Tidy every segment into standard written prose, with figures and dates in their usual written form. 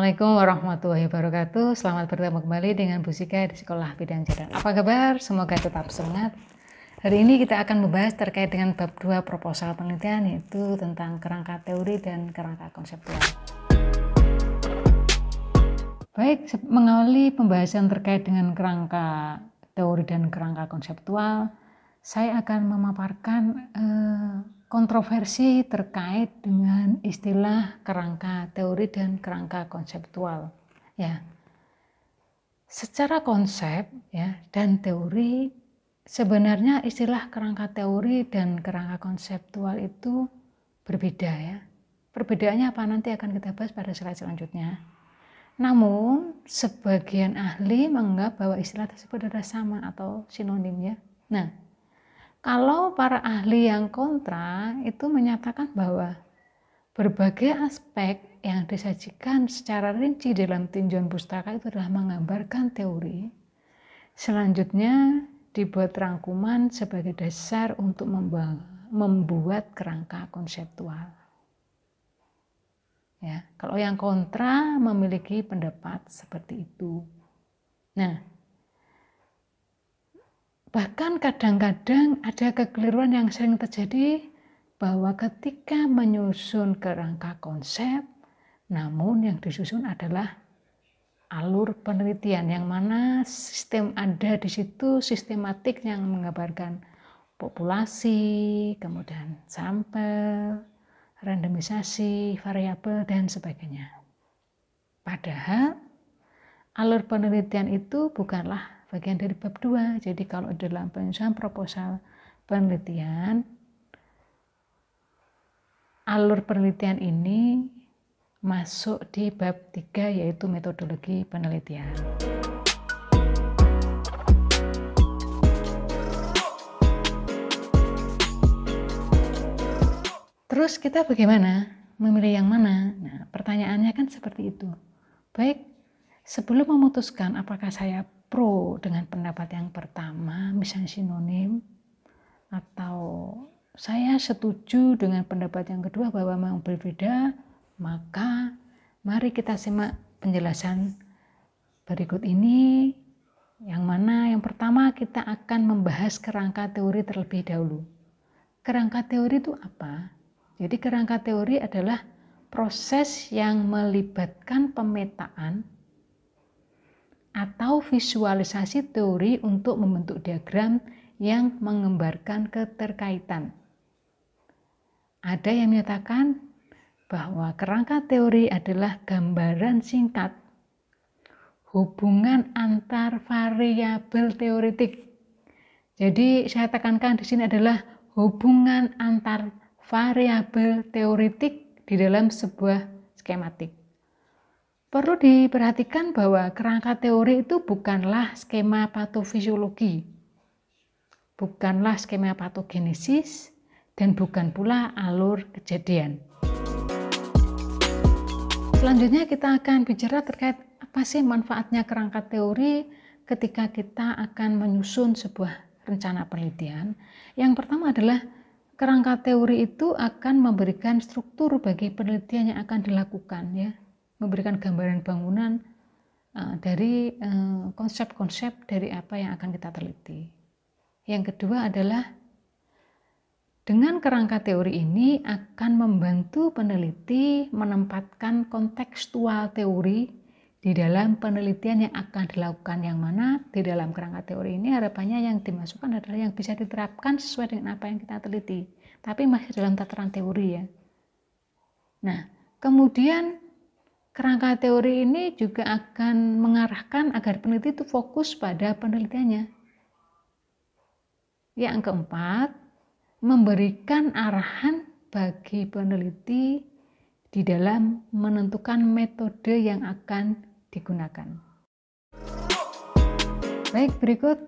Assalamualaikum warahmatullahi wabarakatuh. Selamat bertemu kembali dengan Bu Sika di Sekolah Bidang Jaran. Apa kabar? Semoga tetap semangat. Hari ini kita akan membahas terkait dengan bab 2 proposal penelitian, yaitu tentang kerangka teori dan kerangka konseptual. Baik, mengawali pembahasan terkait dengan kerangka teori dan kerangka konseptual, saya akan memaparkan kontroversi terkait dengan istilah kerangka teori dan kerangka konseptual. Ya, secara konsep ya dan teori, sebenarnya istilah kerangka teori dan kerangka konseptual itu berbeda ya. Perbedaannya apa nanti akan kita bahas pada slide selanjutnya. Namun, sebagian ahli menganggap bahwa istilah tersebut adalah sama atau sinonim ya. Nah, kalau para ahli yang kontra itu menyatakan bahwa berbagai aspek yang disajikan secara rinci dalam tinjauan pustaka itu adalah menggambarkan teori. Selanjutnya dibuat rangkuman sebagai dasar untuk membuat kerangka konseptual. Ya, kalau yang kontra memiliki pendapat seperti itu. Nah, bahkan kadang-kadang ada kekeliruan yang sering terjadi bahwa ketika menyusun kerangka konsep, namun yang disusun adalah alur penelitian, yang mana sistem ada di situ sistematik yang menggambarkan populasi, kemudian sampel, randomisasi, variabel, dan sebagainya. Padahal alur penelitian itu bukanlah bagian dari bab 2. Jadi kalau dalam penyusunan proposal penelitian, alur penelitian ini masuk di bab 3, yaitu metodologi penelitian. Terus kita bagaimana? Memilih yang mana? Nah, pertanyaannya kan seperti itu. Baik, sebelum memutuskan apakah saya pro dengan pendapat yang pertama, misalnya sinonim, atau saya setuju dengan pendapat yang kedua bahwa memang berbeda, maka mari kita simak penjelasan berikut ini, yang mana yang pertama kita akan membahas kerangka teori terlebih dahulu. Kerangka teori itu apa? Jadi kerangka teori adalah proses yang melibatkan pemetaan atau visualisasi teori untuk membentuk diagram yang menggambarkan keterkaitan. Ada yang menyatakan bahwa kerangka teori adalah gambaran singkat hubungan antar variabel teoretik. Jadi saya tekankan di sini adalah hubungan antar variabel teoretik di dalam sebuah skematik. Perlu diperhatikan bahwa kerangka teori itu bukanlah skema patofisiologi, bukanlah skema patogenesis, dan bukan pula alur kejadian. Selanjutnya kita akan bicara terkait apa sih manfaatnya kerangka teori ketika kita akan menyusun sebuah rencana penelitian. Yang pertama adalah kerangka teori itu akan memberikan struktur bagi penelitian yang akan dilakukan ya, memberikan gambaran bangunan dari konsep-konsep dari apa yang akan kita teliti. Yang kedua adalah dengan kerangka teori ini akan membantu peneliti menempatkan kontekstual teori di dalam penelitian yang akan dilakukan, yang mana di dalam kerangka teori ini harapannya yang dimasukkan adalah yang bisa diterapkan sesuai dengan apa yang kita teliti, tapi masih dalam tataran teori ya. Nah, kemudian kerangka teori ini juga akan mengarahkan agar peneliti itu fokus pada penelitiannya. Yang keempat, memberikan arahan bagi peneliti di dalam menentukan metode yang akan digunakan. Baik, berikut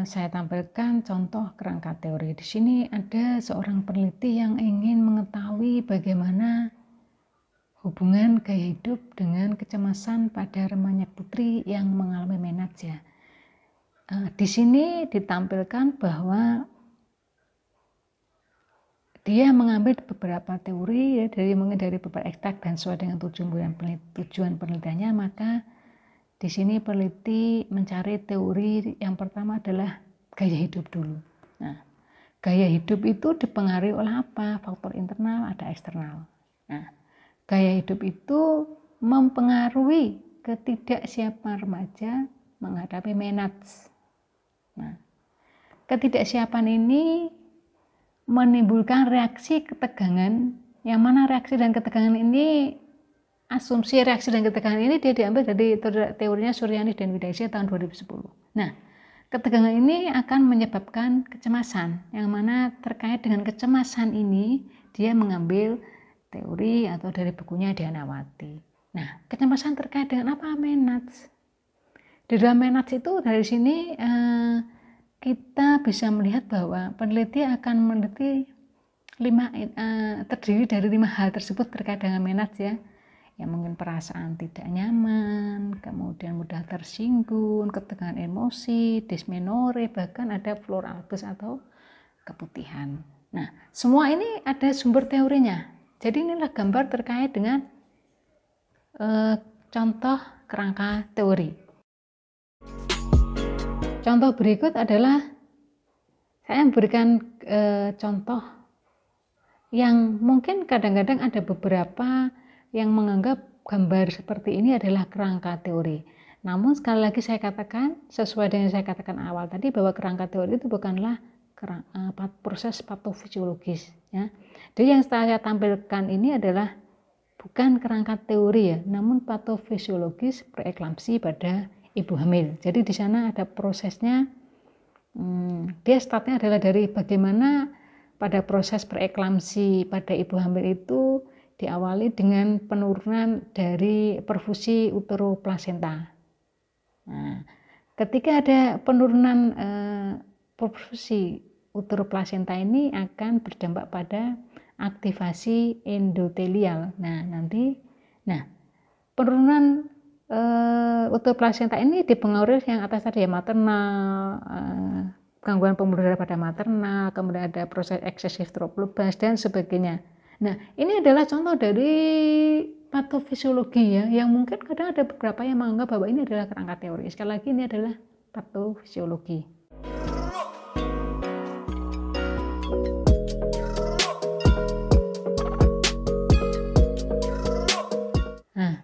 saya tampilkan contoh kerangka teori. Di sini ada seorang peneliti yang ingin mengetahui bagaimana hubungan gaya hidup dengan kecemasan pada remaja putri yang mengalami menarche. Di sini ditampilkan bahwa Dia mengambil beberapa teori ya, mungkin dari beberapa ekstrak dan sesuai dengan tujuan penelitiannya, maka di sini peneliti mencari teori yang pertama adalah gaya hidup dulu. Nah, gaya hidup itu dipengaruhi oleh apa? Faktor internal, ada eksternal. Nah, gaya hidup itu mempengaruhi ketidaksiapan remaja menghadapi menats. Nah, ketidaksiapan ini menimbulkan reaksi ketegangan, yang mana reaksi dan ketegangan ini, asumsi reaksi dan ketegangan ini dia diambil dari teorinya Suryani dan Widaisya tahun 2010. Nah, ketegangan ini akan menyebabkan kecemasan, yang mana terkait dengan kecemasan ini dia mengambil teori atau dari bukunya Diana Wati. Nah, kecemasan terkait dengan apa? Menats. Di dalam menats itu dari sini kita bisa melihat bahwa peneliti akan meneliti terdiri dari 5 hal tersebut terkait dengan menats ya. Yang mungkin perasaan tidak nyaman, kemudian mudah tersinggung, ketegangan emosi, dysmenore, bahkan ada flor albus atau keputihan. Nah, semua ini ada sumber teorinya. Jadi inilah gambar terkait dengan contoh kerangka teori. Contoh berikut adalah saya memberikan contoh yang mungkin kadang-kadang ada beberapa yang menganggap gambar seperti ini adalah kerangka teori. Namun sekali lagi saya katakan, sesuai dengan yang saya katakan awal tadi, bahwa kerangka teori itu bukanlah proses patofisiologis. Ya. Jadi yang saya tampilkan ini adalah bukan kerangka teori ya, namun patofisiologis preeklamsi pada ibu hamil. Jadi di sana ada prosesnya, dia startnya adalah dari bagaimana pada proses preeklamsi pada ibu hamil itu diawali dengan penurunan dari perfusi uteroplasenta. Nah, ketika ada penurunan perfusi uteroplasenta ini akan berdampak pada aktivasi endotelial. Penurunan uteroplasenta ini dipengaruhi yang atas tadi ya, maternal, gangguan pembuluh darah pada maternal, kemudian ada proses eksesif trophoblas dan sebagainya. Nah, ini adalah contoh dari patofisiologi ya, yang mungkin kadang ada beberapa yang menganggap bahwa ini adalah kerangka teori. Sekali lagi ini adalah patofisiologi. Nah,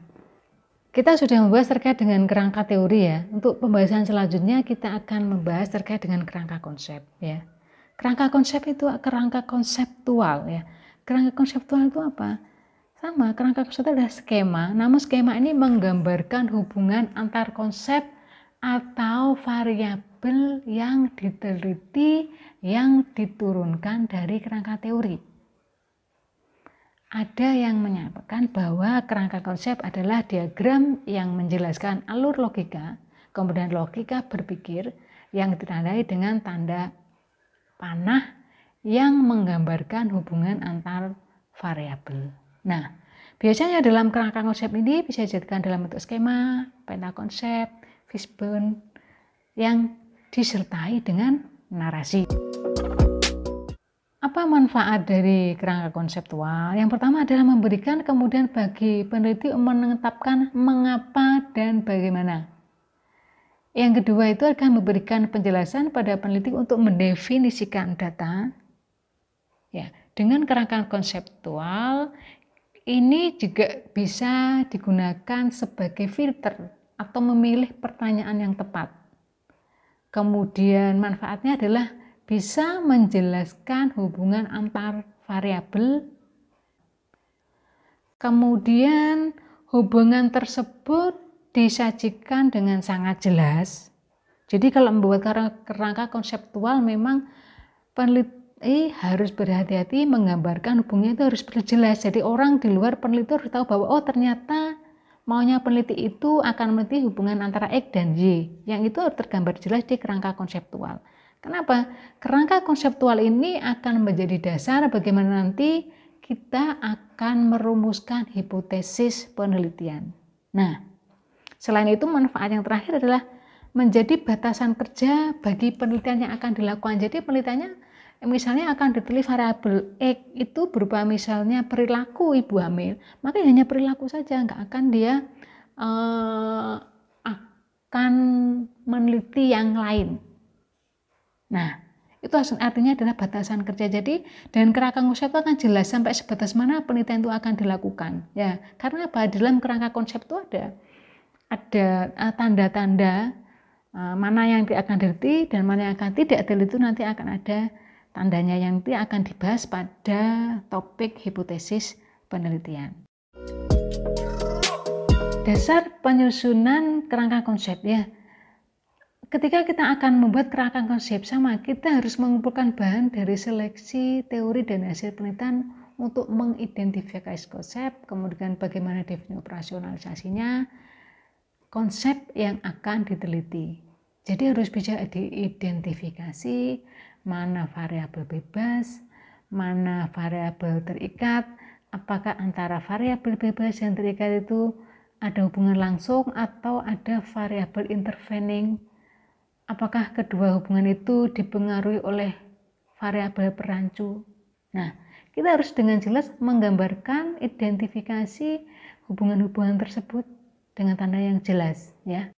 kita sudah membahas terkait dengan kerangka teori ya. Untuk pembahasan selanjutnya kita akan membahas terkait dengan kerangka konsep ya. Kerangka konsep itu kerangka konseptual ya. Kerangka konseptual itu apa? Sama, kerangka konseptual adalah skema. Namun skema ini menggambarkan hubungan antar konsep atau variabel yang diteliti, yang diturunkan dari kerangka teori. Ada yang menyampaikan bahwa kerangka konsep adalah diagram yang menjelaskan alur logika, kemudian logika berpikir yang ditandai dengan tanda panah yang menggambarkan hubungan antar variabel. Nah, biasanya dalam kerangka konsep ini bisa dijadikan dalam bentuk skema, pentakonsep, fishbone yang disertai dengan narasi. Apa manfaat dari kerangka konseptual? Yang pertama adalah memberikan kemudian bagi peneliti menetapkan mengapa dan bagaimana. Yang kedua itu akan memberikan penjelasan pada peneliti untuk mendefinisikan data. Ya, dengan kerangka konseptual ini juga bisa digunakan sebagai filter atau memilih pertanyaan yang tepat. Kemudian manfaatnya adalah bisa menjelaskan hubungan antar variabel. Kemudian hubungan tersebut disajikan dengan sangat jelas. Jadi kalau membuat kerangka konseptual memang peneliti harus berhati-hati menggambarkan hubungannya itu harus jelas. Jadi orang di luar peneliti harus tahu bahwa oh ternyata maunya peneliti itu akan meneliti hubungan antara X dan Y. Yang itu harus tergambar jelas di kerangka konseptual. Kenapa? Kerangka konseptual ini akan menjadi dasar bagaimana nanti kita akan merumuskan hipotesis penelitian. Nah, selain itu manfaat yang terakhir adalah menjadi batasan kerja bagi penelitian yang akan dilakukan. Jadi penelitiannya misalnya akan diteliti variabel X itu berupa misalnya perilaku ibu hamil, maka hanya perilaku saja, nggak akan dia akan meneliti yang lain. Nah, itu artinya adalah batasan kerja. Jadi dengan kerangka konsep itu akan jelas sampai sebatas mana penelitian itu akan dilakukan. Ya, karena apa? Dalam kerangka konsep itu ada tanda-tanda mana yang akan diteliti dan mana yang akan tidak diteliti, itu nanti akan ada tandanya yang nanti akan dibahas pada topik hipotesis penelitian. Dasar penyusunan kerangka konsep ya. Ketika kita akan membuat kerangka konsep sama, kita harus mengumpulkan bahan dari seleksi, teori, dan hasil penelitian untuk mengidentifikasi konsep, kemudian bagaimana definisi operasionalisasinya, konsep yang akan diteliti. Jadi harus bisa diidentifikasi mana variabel bebas, mana variabel terikat, apakah antara variabel bebas dan terikat itu ada hubungan langsung atau ada variabel intervening, apakah kedua hubungan itu dipengaruhi oleh variabel perancu. Nah, kita harus dengan jelas menggambarkan identifikasi hubungan-hubungan tersebut dengan tanda yang jelas ya.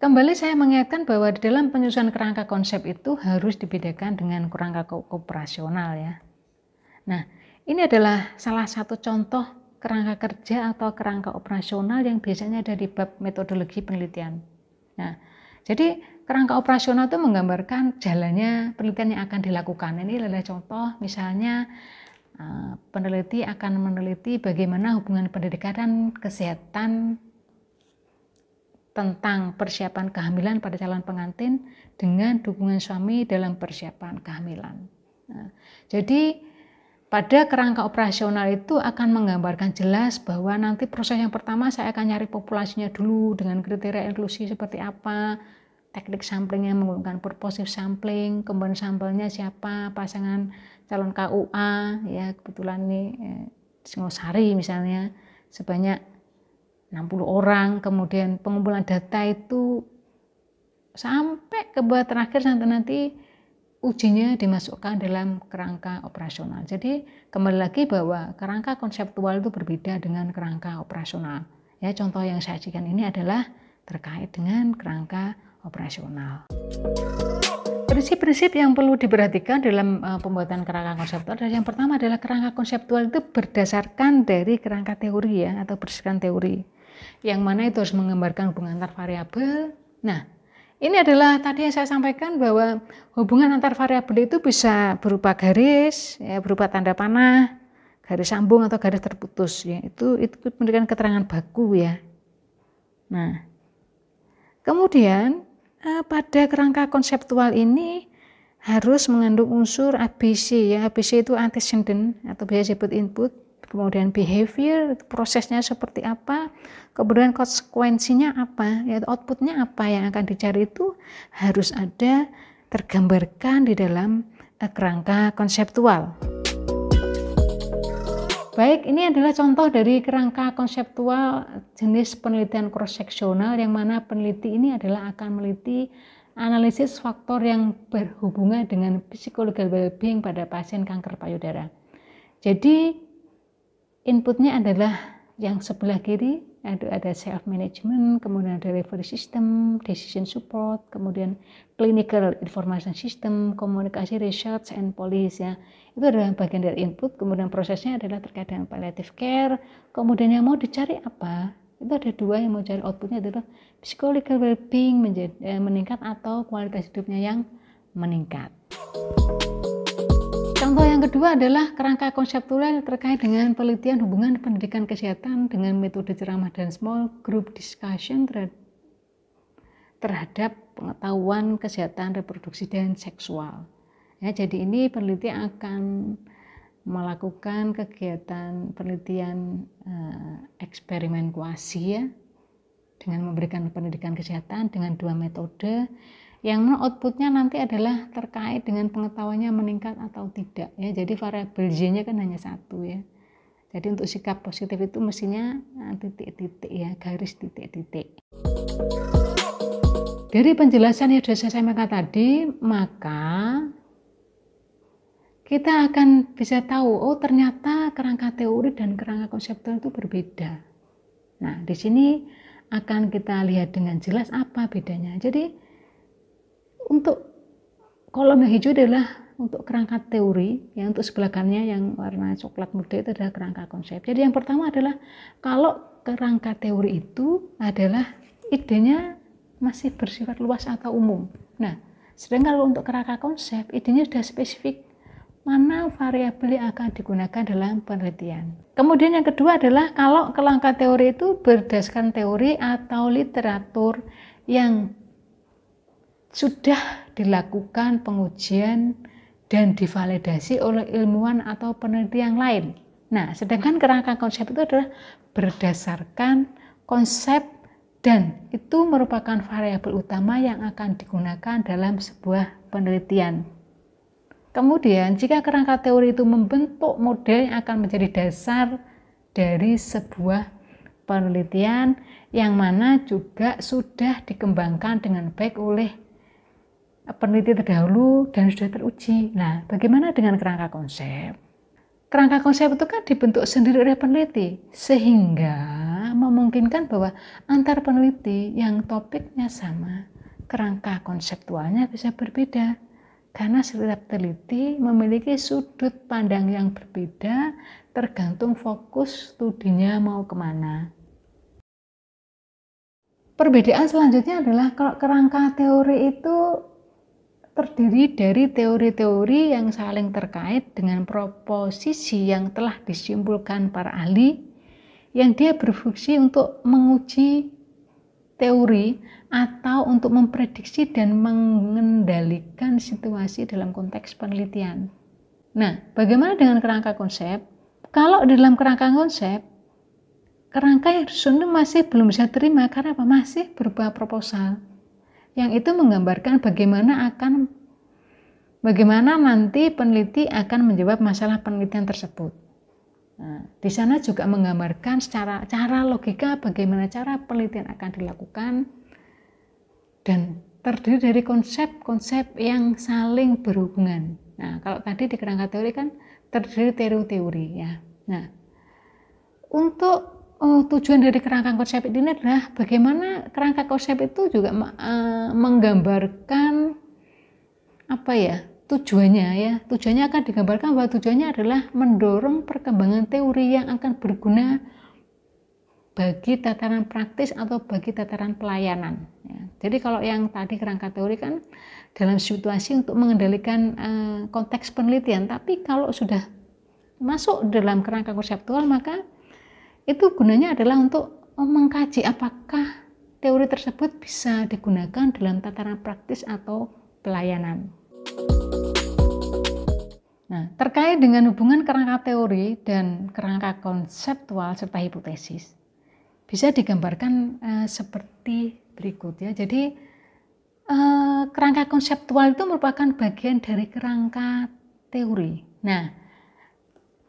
Kembali saya mengingatkan bahwa di dalam penyusunan kerangka konsep itu harus dibedakan dengan kerangka operasional ya. Nah, ini adalah salah satu contoh kerangka kerja atau kerangka operasional yang biasanya ada di bab metodologi penelitian. Nah, jadi kerangka operasional itu menggambarkan jalannya penelitian yang akan dilakukan. Ini adalah contoh misalnya peneliti akan meneliti bagaimana hubungan pendidikan dan kesehatan tentang persiapan kehamilan pada calon pengantin dengan dukungan suami dalam persiapan kehamilan. Nah, jadi pada kerangka operasional itu akan menggambarkan jelas bahwa nanti proses yang pertama saya akan nyari populasinya dulu dengan kriteria inklusi seperti apa, teknik sampling yang menggunakan purposive sampling, kemudian sampelnya siapa, pasangan calon KUA ya, kebetulan ini Singosari misalnya sebanyak 60 orang, kemudian pengumpulan data itu sampai ke bab terakhir sampai nanti ujinya dimasukkan dalam kerangka operasional. Jadi kembali lagi bahwa kerangka konseptual itu berbeda dengan kerangka operasional. Ya, contoh yang saya sajikan ini adalah terkait dengan kerangka operasional. Prinsip-prinsip yang perlu diperhatikan dalam pembuatan kerangka konseptual adalah yang pertama adalah kerangka konseptual itu berdasarkan dari kerangka teori ya, atau berdasarkan teori. Yang mana itu harus menggambarkan hubungan antar variabel. Nah, ini adalah tadi yang saya sampaikan bahwa hubungan antar variabel itu bisa berupa garis, ya, berupa tanda panah, garis sambung atau garis terputus. Ya, itu memberikan keterangan baku ya. Nah, kemudian pada kerangka konseptual ini harus mengandung unsur ABC ya. ABC itu antecedent atau biasa disebut input, kemudian behavior, prosesnya seperti apa, kemudian konsekuensinya apa, yaitu outputnya apa yang akan dicari itu harus ada tergambarkan di dalam kerangka konseptual. Baik, ini adalah contoh dari kerangka konseptual jenis penelitian cross-seksional yang mana peneliti ini adalah akan meneliti analisis faktor yang berhubungan dengan psychological well-being pada pasien kanker payudara. Jadi inputnya adalah yang sebelah kiri, ada self-management, kemudian ada delivery system, decision support, kemudian clinical information system, komunikasi, research, and policy ya. Itu adalah bagian dari input, kemudian prosesnya adalah terkait dengan palliative care, kemudian yang mau dicari apa? Itu ada dua yang mau cari, outputnya adalah psychological well-being meningkat atau kualitas hidupnya yang meningkat. Contoh yang kedua adalah kerangka konseptual terkait dengan penelitian hubungan pendidikan kesehatan dengan metode ceramah dan small group discussion terhadap pengetahuan kesehatan reproduksi dan seksual. Ya, jadi ini peneliti akan melakukan kegiatan penelitian eksperimen kuasi ya, dengan memberikan pendidikan kesehatan dengan dua metode yang outputnya nanti adalah terkait dengan pengetahuannya meningkat atau tidak ya. Jadi variabel Y-nya kan hanya satu ya. Jadi untuk sikap positif itu mestinya titik-titik ya, garis titik-titik. Dari penjelasan yang sudah saya sampaikan tadi, maka kita akan bisa tahu, oh ternyata kerangka teori dan kerangka konseptual itu berbeda. Nah, di sini akan kita lihat dengan jelas apa bedanya. Jadi, untuk kolom yang hijau adalah untuk kerangka teori, yang untuk sebelah kanannya yang warna coklat muda itu adalah kerangka konsep. Jadi yang pertama adalah kalau kerangka teori itu adalah idenya masih bersifat luas atau umum. Nah, sedangkan kalau untuk kerangka konsep, idenya sudah spesifik. Mana variabel yang akan digunakan dalam penelitian. Kemudian yang kedua adalah kalau kerangka teori itu berdasarkan teori atau literatur yang sudah dilakukan pengujian dan divalidasi oleh ilmuwan atau peneliti yang lain. Nah, sedangkan kerangka konsep itu adalah berdasarkan konsep dan itu merupakan variabel utama yang akan digunakan dalam sebuah penelitian. Kemudian, jika kerangka teori itu membentuk model yang akan menjadi dasar dari sebuah penelitian yang mana juga sudah dikembangkan dengan baik oleh peneliti terdahulu dan sudah teruji. Nah, bagaimana dengan kerangka konsep? Kerangka konsep itu kan dibentuk sendiri oleh peneliti, sehingga memungkinkan bahwa antar peneliti yang topiknya sama, kerangka konseptualnya bisa berbeda. Karena setiap peneliti memiliki sudut pandang yang berbeda tergantung fokus studinya mau kemana. Perbedaan selanjutnya adalah kalau kerangka teori itu terdiri dari teori-teori yang saling terkait dengan proposisi yang telah disimpulkan para ahli yang dia berfungsi untuk menguji teori atau untuk memprediksi dan mengendalikan situasi dalam konteks penelitian. Nah, bagaimana dengan kerangka konsep? Kalau dalam kerangka konsep, kerangka yang disusun masih belum bisa terima karena apa? Masih berupa proposal. Yang itu menggambarkan bagaimana nanti peneliti akan menjawab masalah penelitian tersebut. Nah, di sana juga menggambarkan secara cara logika bagaimana cara penelitian akan dilakukan dan terdiri dari konsep-konsep yang saling berhubungan. Nah, kalau tadi di kerangka teori kan terdiri teori-teori ya. Nah, untuk tujuan dari kerangka konsep ini adalah bagaimana kerangka konsep itu juga menggambarkan apa ya? Tujuannya akan digambarkan bahwa tujuannya adalah mendorong perkembangan teori yang akan berguna bagi tataran praktis atau bagi tataran pelayanan. Ya. Jadi kalau yang tadi kerangka teori kan dalam situasi untuk mengendalikan konteks penelitian, tapi kalau sudah masuk dalam kerangka konseptual maka itu gunanya adalah untuk mengkaji apakah teori tersebut bisa digunakan dalam tataran praktis atau pelayanan. Nah, terkait dengan hubungan kerangka teori dan kerangka konseptual serta hipotesis, bisa digambarkan seperti berikut ya. Jadi kerangka konseptual itu merupakan bagian dari kerangka teori. Nah,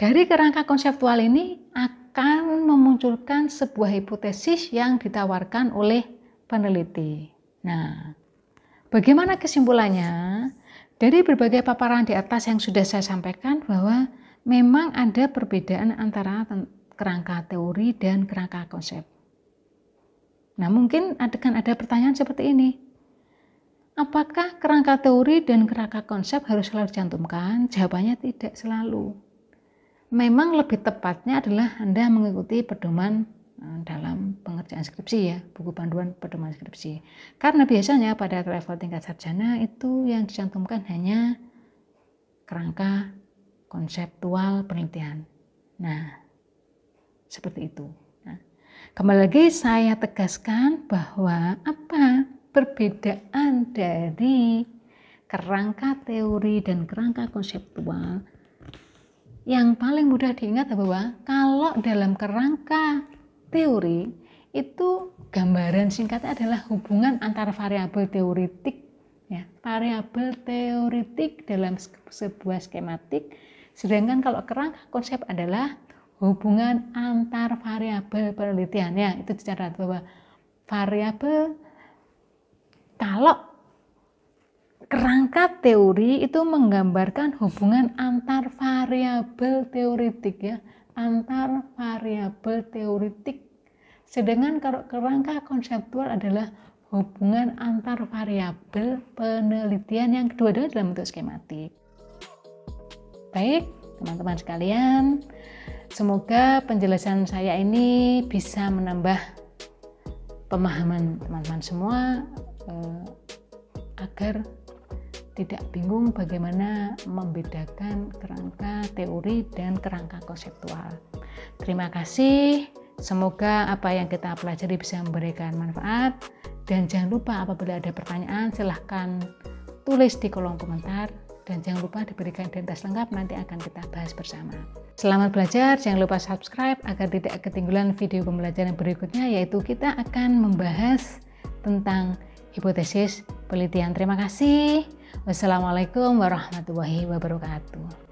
dari kerangka konseptual ini akan memunculkan sebuah hipotesis yang ditawarkan oleh peneliti. Nah, bagaimana kesimpulannya? Dari berbagai paparan di atas yang sudah saya sampaikan bahwa memang ada perbedaan antara kerangka teori dan kerangka konsep. Nah, mungkin akan ada pertanyaan seperti ini. Apakah kerangka teori dan kerangka konsep harus selalu dicantumkan? Jawabannya tidak selalu. Memang lebih tepatnya adalah Anda mengikuti pedoman dalam pengerjaan skripsi ya, buku panduan pedoman skripsi. Karena biasanya pada level tingkat sarjana itu yang dicantumkan hanya kerangka konseptual penelitian. Nah, seperti itu. Nah, kembali lagi saya tegaskan bahwa apa perbedaan dari kerangka teori dan kerangka konseptual. Yang paling mudah diingat bahwa kalau dalam kerangka teori itu gambaran singkatnya adalah hubungan antara variabel teoretik ya, variabel teoretik dalam sebuah skematik, sedangkan kalau kerangka konsep adalah hubungan antar variabel penelitian ya. Itu dicatat bahwa variabel kalau kerangka teori itu menggambarkan hubungan antar variabel teoretik ya, antar variabel teoretik. Sedangkan kalau kerangka konseptual adalah hubungan antar variabel penelitian yang kedua-duanya dalam bentuk skematik. Baik, teman-teman sekalian, semoga penjelasan saya ini bisa menambah pemahaman teman-teman semua agar tidak bingung bagaimana membedakan kerangka teori dan kerangka konseptual. Terima kasih, semoga apa yang kita pelajari bisa memberikan manfaat, dan jangan lupa apabila ada pertanyaan silahkan tulis di kolom komentar, dan jangan lupa diberikan identitas lengkap, nanti akan kita bahas bersama. Selamat belajar, jangan lupa subscribe agar tidak ketinggalan video pembelajaran berikutnya, yaitu kita akan membahas tentang hipotesis penelitian. Terima kasih. Wassalamualaikum warahmatullahi wabarakatuh.